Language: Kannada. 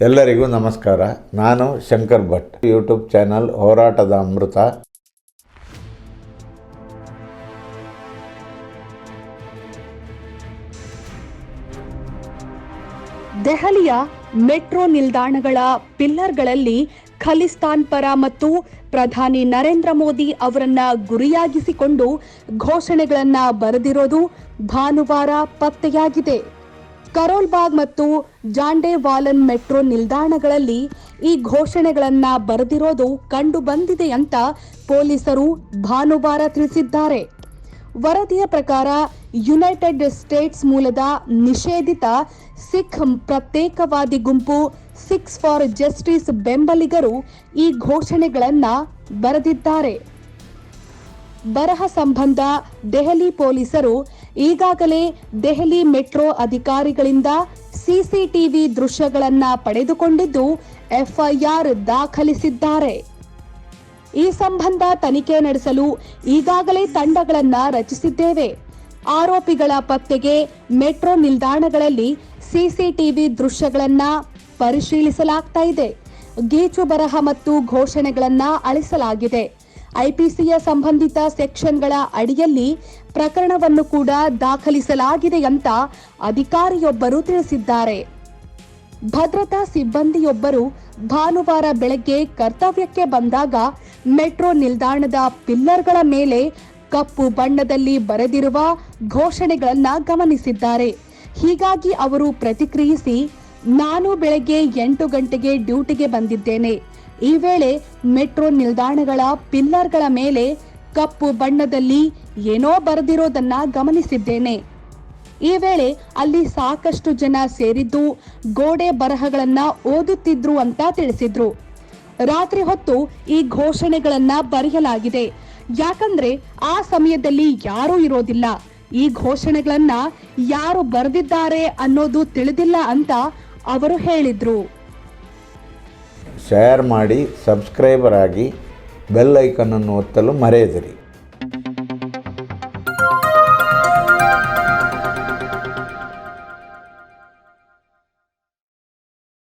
ಎಲ್ಲರಿಗೂ ನಮಸ್ಕಾರ. ನಾನು ಶಂಕರ್ ಭಟ್. ಯೂಟ್ಯೂಬ್ ಚಾನಲ್ ಹೋರಾಟದ ಅಮೃತ. ದೆಹಲಿಯ ಮೆಟ್ರೋ ನಿಲ್ದಾಣಗಳ ಪಿಲ್ಲರ್ಗಳಲ್ಲಿ ಖಲಿಸ್ತಾನ್ ಪರ ಮತ್ತು ಪ್ರಧಾನಿ ನರೇಂದ್ರ ಮೋದಿ ಅವರನ್ನ ಗುರಿಯಾಗಿಸಿಕೊಂಡು ಘೋಷಣೆಗಳನ್ನ ಬರೆದಿರೋದು ಭಾನುವಾರ ಪತ್ತೆಯಾಗಿದೆ. ಕರೋಲ್ಬಾಗ್ ಮತ್ತು ಜಾಂಡೇವಾಲನ್ ಮೆಟ್ರೋ ನಿಲ್ದಾಣಗಳಲ್ಲಿ ಈ ಘೋಷಣೆಗಳನ್ನ ಬರೆದಿರೋದು ಕಂಡು ಬಂದಿದೆ ಅಂತ ಪೊಲೀಸರು ಭಾನುವಾರ ತಿಳಿಸಿದ್ದಾರೆ. ವರದಿಯ ಪ್ರಕಾರ ಯುನೈಟೆಡ್ ಸ್ಟೇಟ್ಸ್ ಮೂಲದ ನಿಷೇಧಿತ ಸಿಖ್ ಪ್ರತ್ಯೇಕವಾದಿ ಗುಂಪು ಸಿಖ್ಸ್ ಫಾರ್ ಜಸ್ಟಿಸ್ ಬೆಂಬಲಿಗರು ಈ ಘೋಷಣೆಗಳನ್ನ ಬರೆದಿದ್ದಾರೆ. ಬರಹ ಸಂಬಂಧ ದೆಹಲಿ ಪೊಲೀಸರು ಈಗಾಗಲೇ ದೆಹಲಿ ಮೆಟ್ರೋ ಅಧಿಕಾರಿಗಳಿಂದ ಸಿಸಿಟಿವಿ ದೃಶ್ಯಗಳನ್ನ ಪಡೆದುಕೊಂಡಿದ್ದು ಎಫ್ಐಆರ್ ದಾಖಲಿಸಿದ್ದಾರೆ. ಈ ಸಂಬಂಧ ತನಿಖೆ ನಡೆಸಲು ಈಗಾಗಲೇ ತಂಡಗಳನ್ನ ರಚಿಸಿದ್ದೇವೆ. ಆರೋಪಿಗಳ ಪತ್ತೆಗೆ ಮೆಟ್ರೋ ನಿಲ್ದಾಣಗಳಲ್ಲಿ ಸಿಸಿಟಿವಿ ದೃಶ್ಯಗಳನ್ನ ಪರಿಶೀಲಿಸಲಾಗ್ತಾ ಇದೆ. ಗೀಚು ಬರಹ ಮತ್ತು ಘೋಷಣೆಗಳನ್ನ ಅಳಿಸಲಾಗಿದೆ. ಐಪಿಸಿಯ ಸಂಬಂಧಿತ ಸೆಕ್ಷನ್ಗಳ ಅಡಿಯಲ್ಲಿ ಪ್ರಕರಣವನ್ನು ಕೂಡ ದಾಖಲಿಸಲಾಗಿದೆ ಅಂತ ಅಧಿಕಾರಿಯೊಬ್ಬರು ತಿಳಿಸಿದ್ದಾರೆ. ಭದ್ರತಾ ಸಿಬ್ಬಂದಿಯೊಬ್ಬರು ಭಾನುವಾರ ಬೆಳಗ್ಗೆ ಕರ್ತವ್ಯಕ್ಕೆ ಬಂದಾಗ ಮೆಟ್ರೋ ನಿಲ್ದಾಣದ ಪಿಲ್ಲರ್ಗಳ ಮೇಲೆ ಕಪ್ಪು ಬಣ್ಣದಲ್ಲಿ ಬರೆದಿರುವ ಘೋಷಣೆಗಳನ್ನ ಗಮನಿಸಿದ್ದಾರೆ. ಹೀಗಾಗಿ ಅವರು ಪ್ರತಿಕ್ರಿಯಿಸಿ, ನಾನು ಬೆಳಗ್ಗೆ 8 ಗಂಟೆಗೆ ಡ್ಯೂಟಿಗೆ ಬಂದಿದ್ದೇನೆ. ಈ ವೇಳೆ ಮೆಟ್ರೋ ನಿಲ್ದಾಣಗಳ ಪಿಲ್ಲರ್ಗಳ ಮೇಲೆ ಕಪ್ಪು ಬಣ್ಣದಲ್ಲಿ ಏನೋ ಬರೆದಿರೋದನ್ನ ಗಮನಿಸಿದ್ದೇನೆ. ಈ ವೇಳೆ ಅಲ್ಲಿ ಸಾಕಷ್ಟು ಜನ ಸೇರಿದ್ದು ಗೋಡೆ ಬರಹಗಳನ್ನ ಓದುತ್ತಿದ್ರು ಅಂತ ತಿಳಿಸಿದ್ರು. ರಾತ್ರಿ ಹೊತ್ತು ಈ ಘೋಷಣೆಗಳನ್ನ ಬರೆಯಲಾಗಿದೆ. ಯಾಕಂದ್ರೆ ಆ ಸಮಯದಲ್ಲಿ ಯಾರೂ ಇರೋದಿಲ್ಲ. ಈ ಘೋಷಣೆಗಳನ್ನ ಯಾರು ಬರೆದಿದ್ದಾರೆ ಅನ್ನೋದು ತಿಳಿದಿಲ್ಲ ಅಂತ ಅವರು ಹೇಳಿದ್ರು. ಶೇರ್ ಮಾಡಿ, ಸಬ್ಸ್ಕ್ರೈಬರ್ ಆಗಿ, ಬೆಲ್ ಐಕನ್ ಅನ್ನು ಒತ್ತಲು ಮರೆಯದಿರಿ.